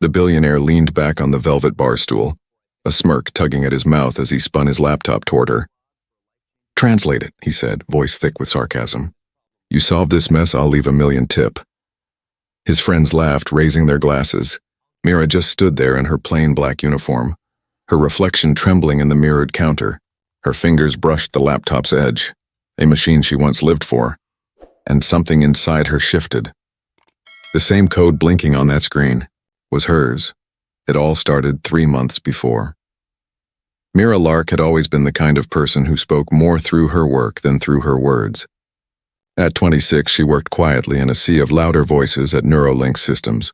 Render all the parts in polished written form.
The billionaire leaned back on the velvet bar stool, a smirk tugging at his mouth as he spun his laptop toward her. "Translate it," he said, voice thick with sarcasm. "You solve this mess, I'll leave $1 million tip." His friends laughed, raising their glasses. Mira just stood there in her plain black uniform, her reflection trembling in the mirrored counter. Her fingers brushed the laptop's edge, a machine she once lived for, and something inside her shifted. The same code blinking on that screen was hers. It all started 3 months before. Mira Lark had always been the kind of person who spoke more through her work than through her words. At 26, she worked quietly in a sea of louder voices at Neuralink Systems,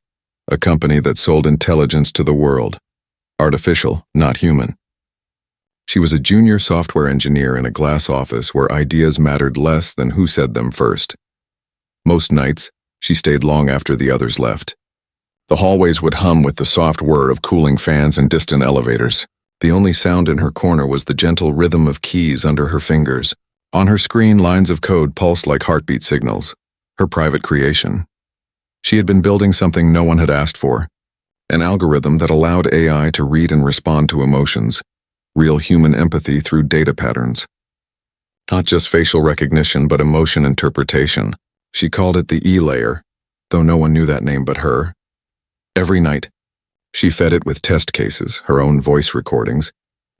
a company that sold intelligence to the world. Artificial, not human. She was a junior software engineer in a glass office where ideas mattered less than who said them first. Most nights, she stayed long after the others left. The hallways would hum with the soft whir of cooling fans and distant elevators. The only sound in her corner was the gentle rhythm of keys under her fingers. On her screen, lines of code pulsed like heartbeat signals, her private creation. She had been building something no one had asked for, an algorithm that allowed AI to read and respond to emotions, real human empathy through data patterns. Not just facial recognition, but emotion interpretation. She called it the E-layer, though no one knew that name but her. Every night, she fed it with test cases, her own voice recordings,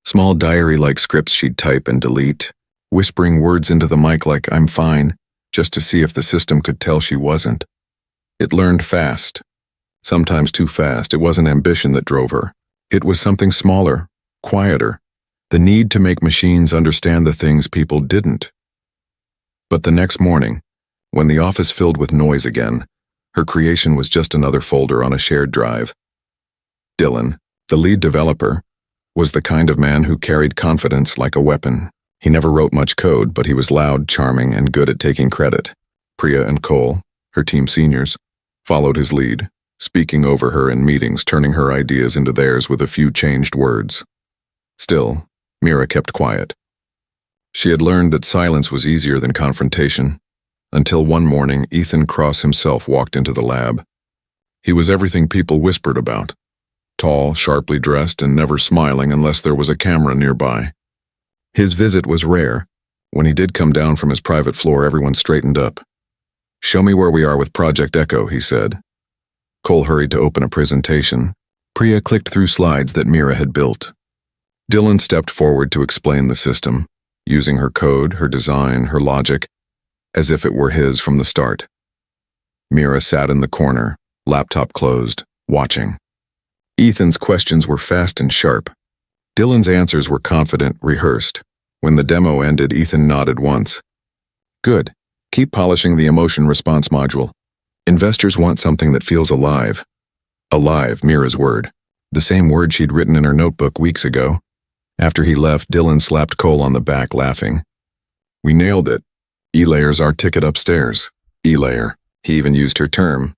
small diary-like scripts she'd type and delete, whispering words into the mic like "I'm fine," just to see if the system could tell she wasn't. It learned fast. Sometimes too fast. It wasn't ambition that drove her. It was something smaller, quieter, the need to make machines understand the things people didn't. But the next morning, when the office filled with noise again, her creation was just another folder on a shared drive. Dylan, the lead developer, was the kind of man who carried confidence like a weapon. He never wrote much code, but he was loud, charming, and good at taking credit. Priya and Cole, her team seniors, followed his lead, speaking over her in meetings, turning her ideas into theirs with a few changed words. Still, Mira kept quiet. She had learned that silence was easier than confrontation, until one morning Ethan Cross himself walked into the lab. He was everything people whispered about. Tall, sharply dressed, and never smiling unless there was a camera nearby. His visit was rare. When he did come down from his private floor, everyone straightened up. "Show me where we are with Project Echo," he said. Cole hurried to open a presentation. Priya clicked through slides that Mira had built. Dylan stepped forward to explain the system, using her code, her design, her logic, as if it were his from the start. Mira sat in the corner, laptop closed, watching. Ethan's questions were fast and sharp. Dylan's answers were confident, rehearsed. When the demo ended, Ethan nodded once. "Good. Keep polishing the emotion response module. Investors want something that feels alive." Alive, Mira's word. The same word she'd written in her notebook weeks ago. After he left, Dylan slapped Cole on the back, laughing. "We nailed it. E-layer's our ticket upstairs." E-layer. He even used her term.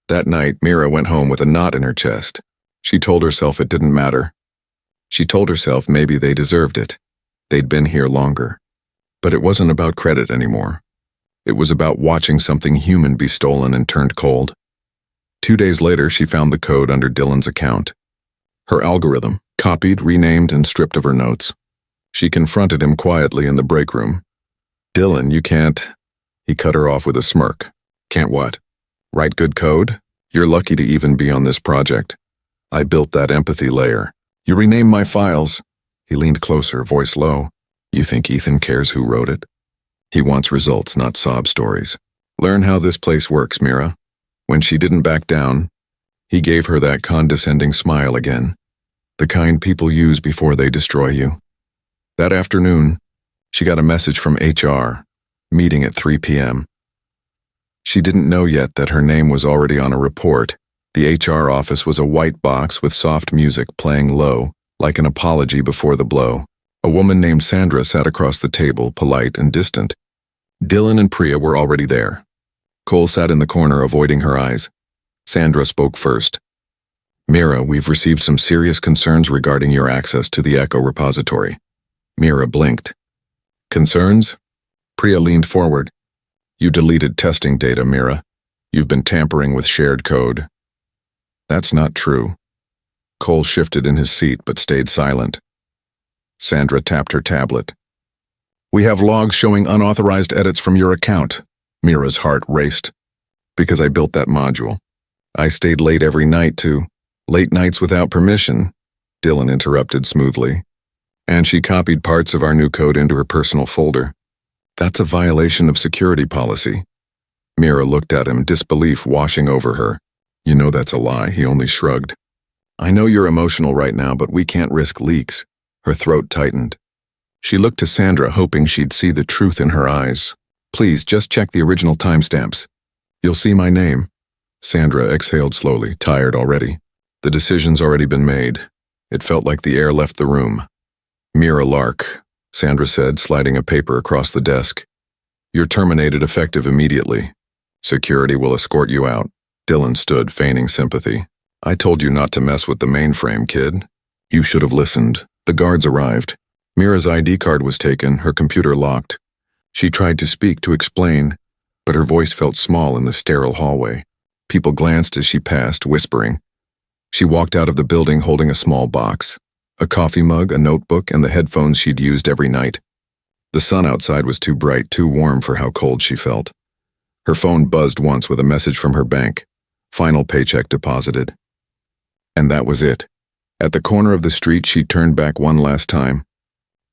That night, Mira went home with a knot in her chest. She told herself it didn't matter. She told herself maybe they deserved it. They'd been here longer. But it wasn't about credit anymore. It was about watching something human be stolen and turned cold. 2 days later, she found the code under Dylan's account. Her algorithm, copied, renamed, and stripped of her notes. She confronted him quietly in the break room. "Dylan, you can't..." He cut her off with a smirk. "Can't what? Write good code? You're lucky to even be on this project. I built that empathy layer. You renamed my files." He leaned closer, voice low. "You think Ethan cares who wrote it? He wants results, not sob stories. Learn how this place works, Mira." When she didn't back down, he gave her that condescending smile again, the kind people use before they destroy you. That afternoon, she got a message from HR, meeting at 3 p.m. She didn't know yet that her name was already on a report. The HR office was a white box with soft music playing low, like an apology before the blow. A woman named Sandra sat across the table, polite and distant. Dylan and Priya were already there. Cole sat in the corner, avoiding her eyes. Sandra spoke first. "Mira, we've received some serious concerns regarding your access to the Echo repository." Mira blinked. "Concerns?" Priya leaned forward. "You deleted testing data, Mira. You've been tampering with shared code." That's not true. Cole shifted in his seat but stayed silent. Sandra tapped her tablet. We have logs showing unauthorized edits from your account. Mira's heart raced. Because I built that module. I stayed late every night too. Late nights without permission, Dylan interrupted smoothly. And she copied parts of our new code into her personal folder. That's a violation of security policy. Mira looked at him, disbelief washing over her. You know that's a lie, he only shrugged. I know you're emotional right now, but we can't risk leaks. Her throat tightened. She looked to Sandra, hoping she'd see the truth in her eyes. Please, just check the original timestamps. You'll see my name. Sandra exhaled slowly, tired already. The decision's already been made. It felt like the air left the room. Mira Lark, Sandra said, sliding a paper across the desk. You're terminated effective immediately. Security will escort you out. Dylan stood, feigning sympathy. I told you not to mess with the mainframe, kid. You should have listened. The guards arrived. Mira's ID card was taken, her computer locked. She tried to speak, to explain, but her voice felt small in the sterile hallway. People glanced as she passed, whispering. She walked out of the building holding a small box, a coffee mug, a notebook, and the headphones she'd used every night. The sun outside was too bright, too warm for how cold she felt. Her phone buzzed once with a message from her bank. Final paycheck deposited. And that was it. At the corner of the street, she turned back one last time.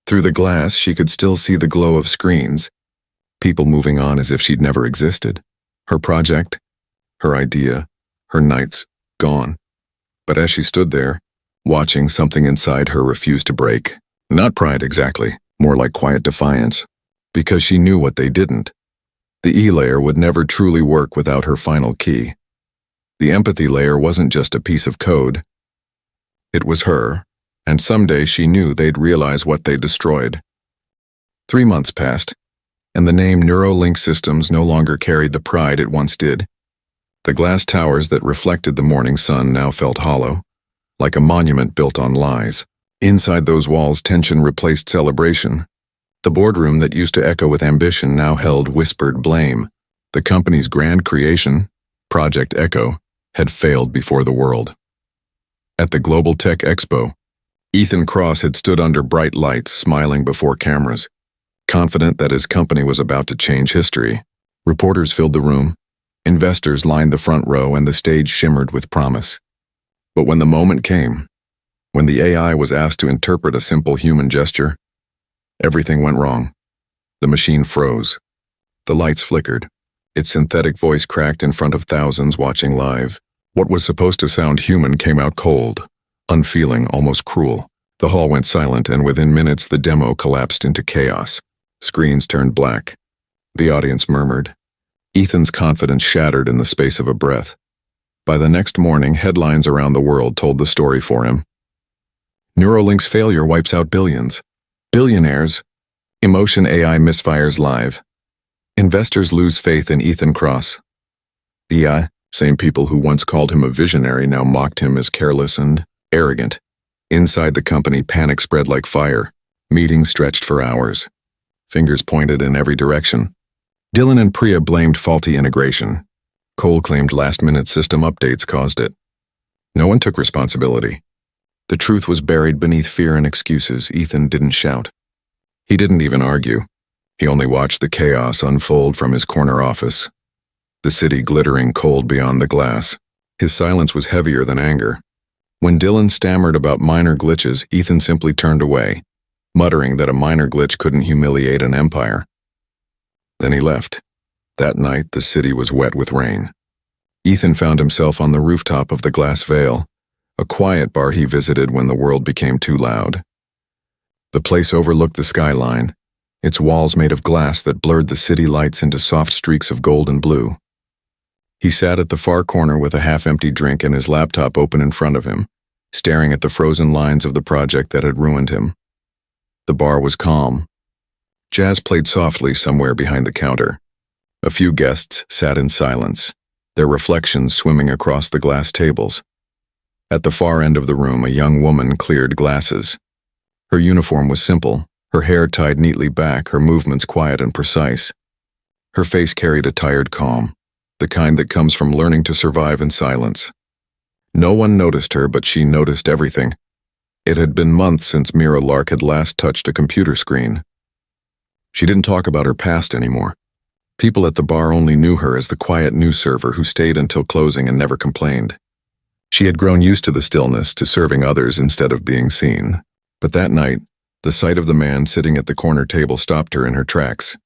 Through the glass, she could still see the glow of screens. People moving on as if she'd never existed. Her project, her idea, her nights, gone. But as she stood there, watching, something inside her refused to break. Not pride exactly, more like quiet defiance. Because she knew what they didn't. The E-layer would never truly work without her final key. The empathy layer wasn't just a piece of code. It was her, and someday she knew they'd realize what they destroyed. 3 months passed, and the name Neuralink Systems no longer carried the pride it once did. The glass towers that reflected the morning sun now felt hollow, like a monument built on lies. Inside those walls, tension replaced celebration. The boardroom that used to echo with ambition now held whispered blame. The company's grand creation, Project Echo, had failed before the world. At the Global Tech Expo, Ethan Cross had stood under bright lights, smiling before cameras, confident that his company was about to change history. Reporters filled the room, investors lined the front row, and the stage shimmered with promise. But when the moment came, when the AI was asked to interpret a simple human gesture, everything went wrong. The machine froze. The lights flickered. Its synthetic voice cracked in front of thousands watching live. What was supposed to sound human came out cold, unfeeling, almost cruel. The hall went silent, and within minutes the demo collapsed into chaos. Screens turned black. The audience murmured. Ethan's confidence shattered in the space of a breath. By the next morning, headlines around the world told the story for him. Neuralink's failure wipes out billions. Billionaires. Emotion AI misfires live. Investors lose faith in Ethan Cross. The same people who once called him a visionary now mocked him as careless and arrogant. Inside the company, panic spread like fire. Meetings stretched for hours. Fingers pointed in every direction. Dylan and Priya blamed faulty integration. Cole claimed last-minute system updates caused it. No one took responsibility. The truth was buried beneath fear and excuses. Ethan didn't shout. He didn't even argue. He only watched the chaos unfold from his corner office. The city glittering cold beyond the glass. His silence was heavier than anger. When Dylan stammered about minor glitches, Ethan simply turned away, muttering that a minor glitch couldn't humiliate an empire. Then he left. That night, the city was wet with rain. Ethan found himself on the rooftop of the Glass Veil, a quiet bar he visited when the world became too loud. The place overlooked the skyline, its walls made of glass that blurred the city lights into soft streaks of gold and blue. He sat at the far corner with a half-empty drink and his laptop open in front of him, staring at the frozen lines of the project that had ruined him. The bar was calm. Jazz played softly somewhere behind the counter. A few guests sat in silence, their reflections swimming across the glass tables. At the far end of the room, a young woman cleared glasses. Her uniform was simple, her hair tied neatly back, her movements quiet and precise. Her face carried a tired calm, the kind that comes from learning to survive in silence. No one noticed her, but she noticed everything. It had been months since Mira Lark had last touched a computer screen. She didn't talk about her past anymore. People at the bar only knew her as the quiet news server who stayed until closing and never complained. She had grown used to the stillness, to serving others instead of being seen. But that night, the sight of the man sitting at the corner table stopped her in her tracks.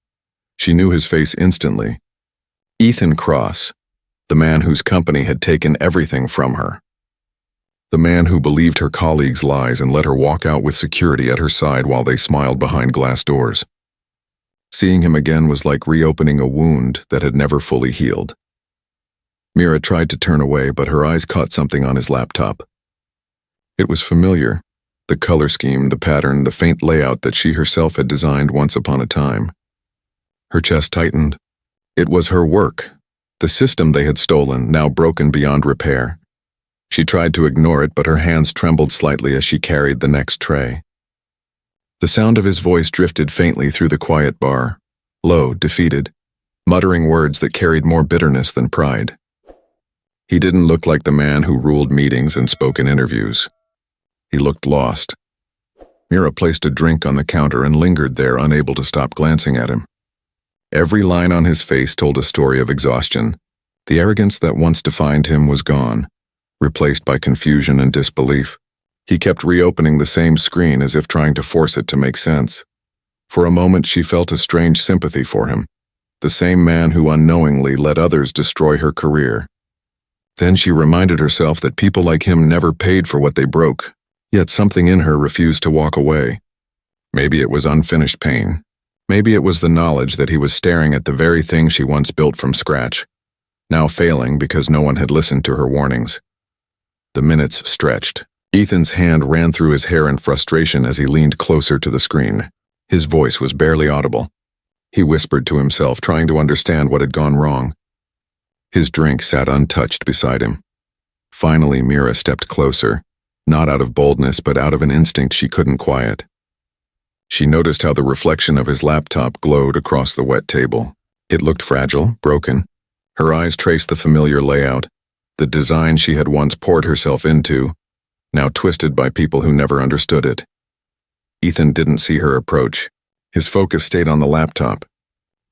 She knew his face instantly. Ethan Cross, the man whose company had taken everything from her. The man who believed her colleagues' lies and let her walk out with security at her side while they smiled behind glass doors. Seeing him again was like reopening a wound that had never fully healed. Mira tried to turn away, but her eyes caught something on his laptop. It was familiar. The color scheme, the pattern, the faint layout that she herself had designed once upon a time. Her chest tightened. It was her work. The system they had stolen, now broken beyond repair. She tried to ignore it, but her hands trembled slightly as she carried the next tray. The sound of his voice drifted faintly through the quiet bar, low, defeated, muttering words that carried more bitterness than pride. He didn't look like the man who ruled meetings and spoke in interviews. He looked lost. Mira placed a drink on the counter and lingered there, unable to stop glancing at him. Every line on his face told a story of exhaustion. The arrogance that once defined him was gone, replaced by confusion and disbelief. He kept reopening the same screen as if trying to force it to make sense. For a moment she felt a strange sympathy for him, the same man who unknowingly let others destroy her career. Then she reminded herself that people like him never paid for what they broke, yet something in her refused to walk away. Maybe it was unfinished pain. Maybe it was the knowledge that he was staring at the very thing she once built from scratch, now failing because no one had listened to her warnings. The minutes stretched. Ethan's hand ran through his hair in frustration as he leaned closer to the screen. His voice was barely audible. He whispered to himself, trying to understand what had gone wrong. His drink sat untouched beside him. Finally, Mira stepped closer, not out of boldness but out of an instinct she couldn't quiet. She noticed how the reflection of his laptop glowed across the wet table. It looked fragile, broken. Her eyes traced the familiar layout, the design she had once poured herself into, now twisted by people who never understood it. Ethan didn't see her approach. His focus stayed on the laptop.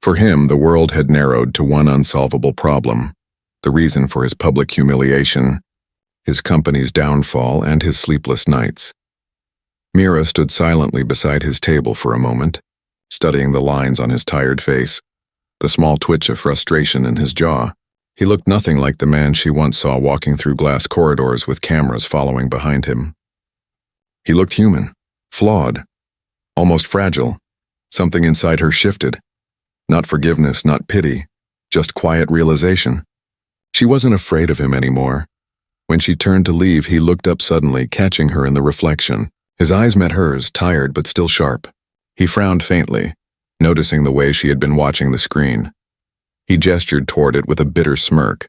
For him, the world had narrowed to one unsolvable problem, the reason for his public humiliation, his company's downfall, and his sleepless nights. Mira stood silently beside his table for a moment, studying the lines on his tired face, the small twitch of frustration in his jaw. He looked nothing like the man she once saw walking through glass corridors with cameras following behind him. He looked human, flawed, almost fragile. Something inside her shifted. Not forgiveness, not pity, just quiet realization. She wasn't afraid of him anymore. When she turned to leave, he looked up suddenly, catching her in the reflection. His eyes met hers, tired but still sharp. He frowned faintly, noticing the way she had been watching the screen. He gestured toward it with a bitter smirk,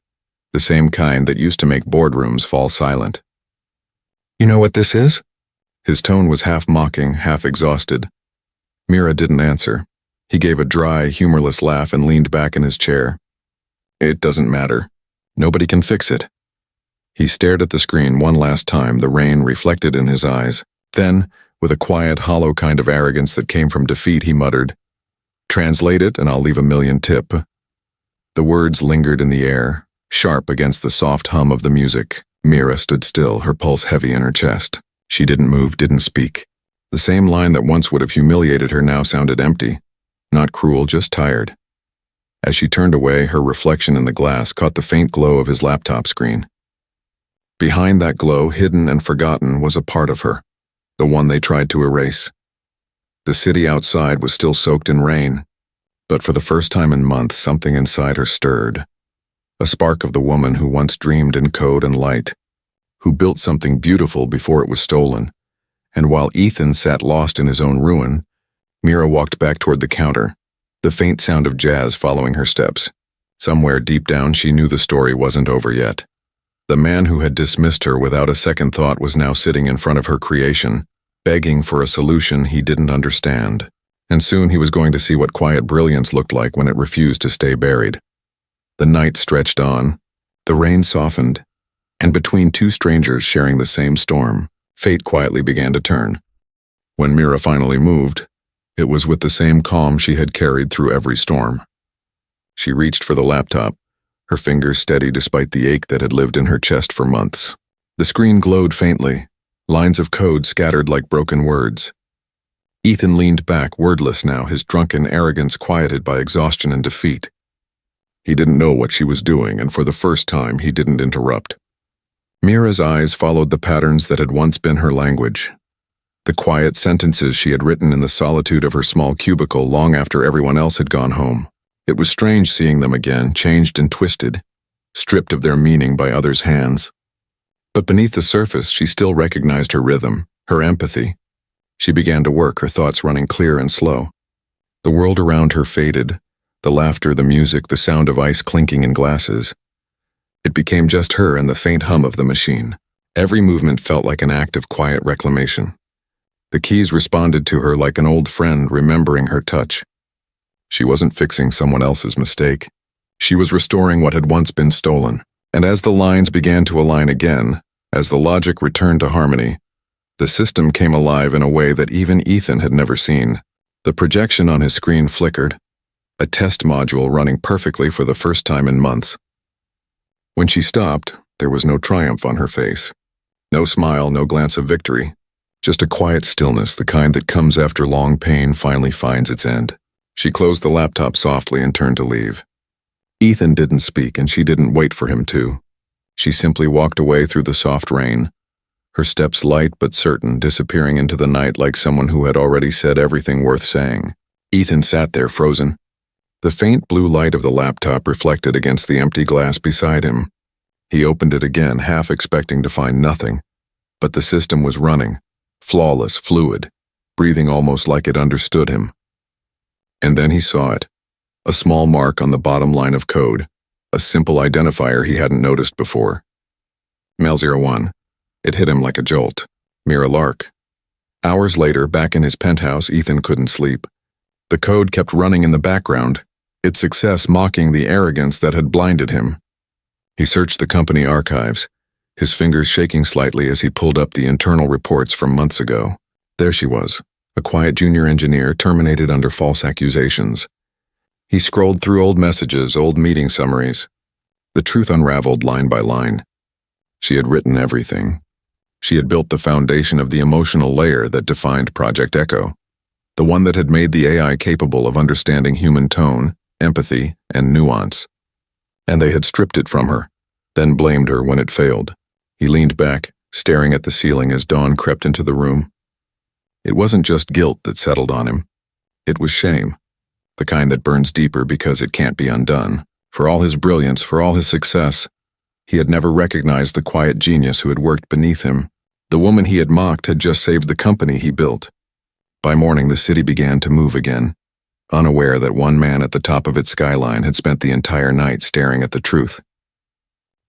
the same kind that used to make boardrooms fall silent. "You know what this is?" His tone was half mocking, half exhausted. Mira didn't answer. He gave a dry, humorless laugh and leaned back in his chair. "It doesn't matter. Nobody can fix it." He stared at the screen one last time, the rain reflected in his eyes. Then, with a quiet, hollow kind of arrogance that came from defeat, he muttered, "Translate it and I'll leave $1,000,000 tip." The words lingered in the air, sharp against the soft hum of the music. Mira stood still, her pulse heavy in her chest. She didn't move, didn't speak. The same line that once would have humiliated her now sounded empty. Not cruel, just tired. As she turned away, her reflection in the glass caught the faint glow of his laptop screen. Behind that glow, hidden and forgotten, was a part of her, the one they tried to erase. The city outside was still soaked in rain, but for the first time in months, something inside her stirred. A spark of the woman who once dreamed in code and light, who built something beautiful before it was stolen. And while Ethan sat lost in his own ruin, Mira walked back toward the counter, the faint sound of jazz following her steps. Somewhere deep down she knew the story wasn't over yet. The man who had dismissed her without a second thought was now sitting in front of her creation, begging for a solution he didn't understand. And soon he was going to see what quiet brilliance looked like when it refused to stay buried. The night stretched on. The rain softened. And between two strangers sharing the same storm, fate quietly began to turn. When Mira finally moved, it was with the same calm she had carried through every storm. She reached for the laptop, her fingers steady despite the ache that had lived in her chest for months. The screen glowed faintly, lines of code scattered like broken words. Ethan leaned back, wordless now, his drunken arrogance quieted by exhaustion and defeat. He didn't know what she was doing, and for the first time, he didn't interrupt. Mira's eyes followed the patterns that had once been her language. The quiet sentences she had written in the solitude of her small cubicle long after everyone else had gone home. It was strange seeing them again, changed and twisted, stripped of their meaning by others' hands. But beneath the surface, she still recognized her rhythm, her empathy. She began to work, her thoughts running clear and slow. The world around her faded, the laughter, the music, the sound of ice clinking in glasses. It became just her and the faint hum of the machine. Every movement felt like an act of quiet reclamation. The keys responded to her like an old friend remembering her touch. She wasn't fixing someone else's mistake. She was restoring what had once been stolen. And as the lines began to align again, as the logic returned to harmony, the system came alive in a way that even Ethan had never seen. The projection on his screen flickered, a test module running perfectly for the first time in months. When she stopped, there was no triumph on her face. No smile, no glance of victory. Just a quiet stillness, the kind that comes after long pain finally finds its end. She closed the laptop softly and turned to leave. Ethan didn't speak, and she didn't wait for him to. She simply walked away through the soft rain, her steps light but certain, disappearing into the night like someone who had already said everything worth saying. Ethan sat there frozen. The faint blue light of the laptop reflected against the empty glass beside him. He opened it again, half expecting to find nothing. But the system was running, flawless, fluid, breathing almost like it understood him. And then he saw it. A small mark on the bottom line of code, a simple identifier he hadn't noticed before. Mail 01. It hit him like a jolt. Mira Lark. Hours later, back in his penthouse, Ethan couldn't sleep. The code kept running in the background, its success mocking the arrogance that had blinded him. He searched the company archives, his fingers shaking slightly as he pulled up the internal reports from months ago. There she was, a quiet junior engineer terminated under false accusations. He scrolled through old messages, old meeting summaries. The truth unraveled line by line. She had written everything. She had built the foundation of the emotional layer that defined Project Echo, the one that had made the AI capable of understanding human tone, empathy, and nuance. And they had stripped it from her, then blamed her when it failed. He leaned back, staring at the ceiling as dawn crept into the room. It wasn't just guilt that settled on him. It was shame, the kind that burns deeper because it can't be undone. For all his brilliance, for all his success, he had never recognized the quiet genius who had worked beneath him. The woman he had mocked had just saved the company he built. By morning, the city began to move again, unaware that one man at the top of its skyline had spent the entire night staring at the truth.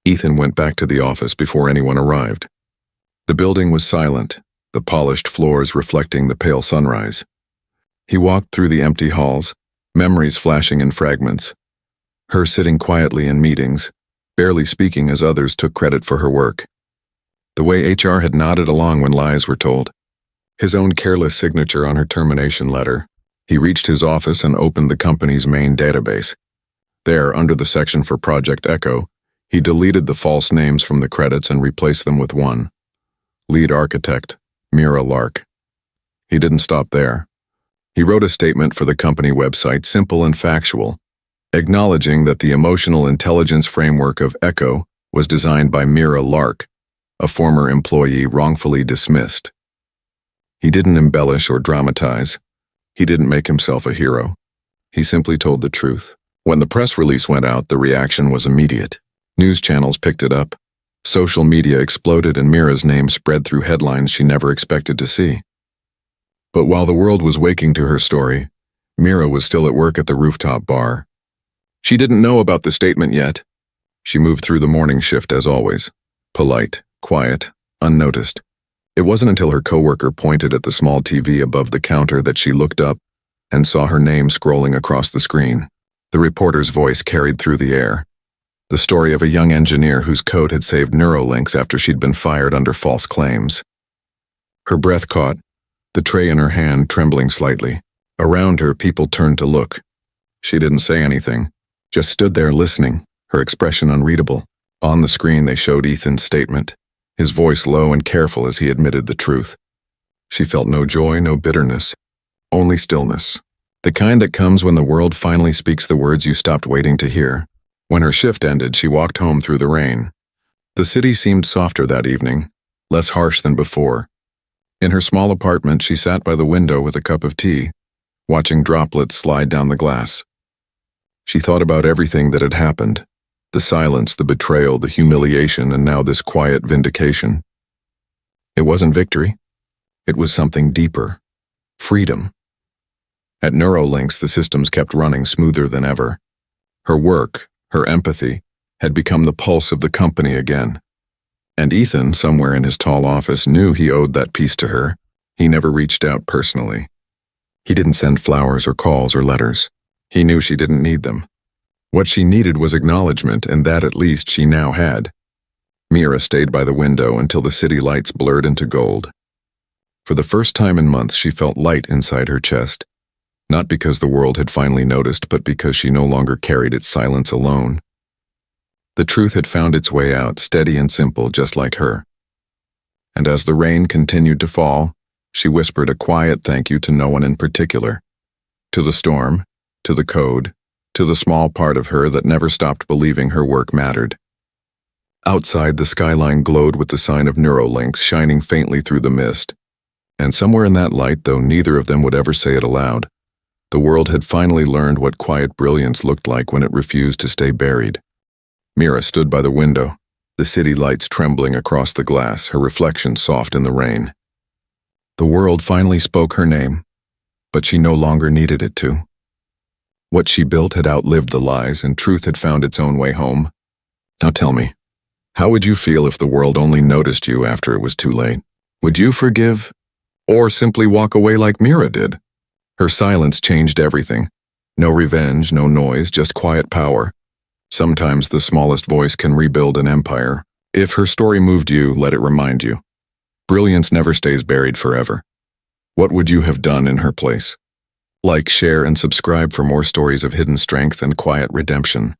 Ethan went back to the office before anyone arrived. The building was silent, the polished floors reflecting the pale sunrise. He walked through the empty halls, memories flashing in fragments. Her sitting quietly in meetings, barely speaking as others took credit for her work. The way HR had nodded along when lies were told. His own careless signature on her termination letter. He reached his office and opened the company's main database. There, under the section for Project Echo, he deleted the false names from the credits and replaced them with one. Lead architect, Mira Lark. He didn't stop there. He wrote a statement for the company website, simple and factual, acknowledging that the emotional intelligence framework of Echo was designed by Mira Lark, a former employee wrongfully dismissed. He didn't embellish or dramatize. He didn't make himself a hero. He simply told the truth. When the press release went out, the reaction was immediate. News channels picked it up. Social media exploded and Mira's name spread through headlines she never expected to see. But while the world was waking to her story, Mira was still at work at the rooftop bar. She didn't know about the statement yet. She moved through the morning shift as always, polite, quiet, unnoticed. It wasn't until her coworker pointed at the small TV above the counter that she looked up and saw her name scrolling across the screen. The reporter's voice carried through the air. The story of a young engineer whose code had saved Neurolinks after she'd been fired under false claims. Her breath caught, the tray in her hand trembling slightly. Around her, people turned to look. She didn't say anything, just stood there listening, her expression unreadable. On the screen, they showed Ethan's statement, his voice low and careful as he admitted the truth. She felt no joy, no bitterness, only stillness. The kind that comes when the world finally speaks the words you stopped waiting to hear. When her shift ended, she walked home through the rain. The city seemed softer that evening, less harsh than before. In her small apartment, she sat by the window with a cup of tea, watching droplets slide down the glass. She thought about everything that had happened, the silence, the betrayal, the humiliation, and now this quiet vindication. It wasn't victory. It was something deeper. Freedom. At Neurolinks, the systems kept running smoother than ever. Her work, her empathy, had become the pulse of the company again. And Ethan, somewhere in his tall office, knew he owed that piece to her. He never reached out personally. He didn't send flowers or calls or letters. He knew she didn't need them. What she needed was acknowledgement, and that at least she now had. Mira stayed by the window until the city lights blurred into gold. For the first time in months, she felt light inside her chest. Not because the world had finally noticed, but because she no longer carried its silence alone. The truth had found its way out, steady and simple, just like her. And as the rain continued to fall, she whispered a quiet thank you to no one in particular. To the storm, to the code, to the small part of her that never stopped believing her work mattered. Outside, the skyline glowed with the sign of Neurolinks shining faintly through the mist. And somewhere in that light, though neither of them would ever say it aloud, the world had finally learned what quiet brilliance looked like when it refused to stay buried. Mira stood by the window, the city lights trembling across the glass, her reflection soft in the rain. The world finally spoke her name, but she no longer needed it to. What she built had outlived the lies, and truth had found its own way home. Now tell me, how would you feel if the world only noticed you after it was too late? Would you forgive, or simply walk away like Mira did? Her silence changed everything. No revenge, no noise, just quiet power. Sometimes the smallest voice can rebuild an empire. If her story moved you, let it remind you. Brilliance never stays buried forever. What would you have done in her place? Like, share, and subscribe for more stories of hidden strength and quiet redemption.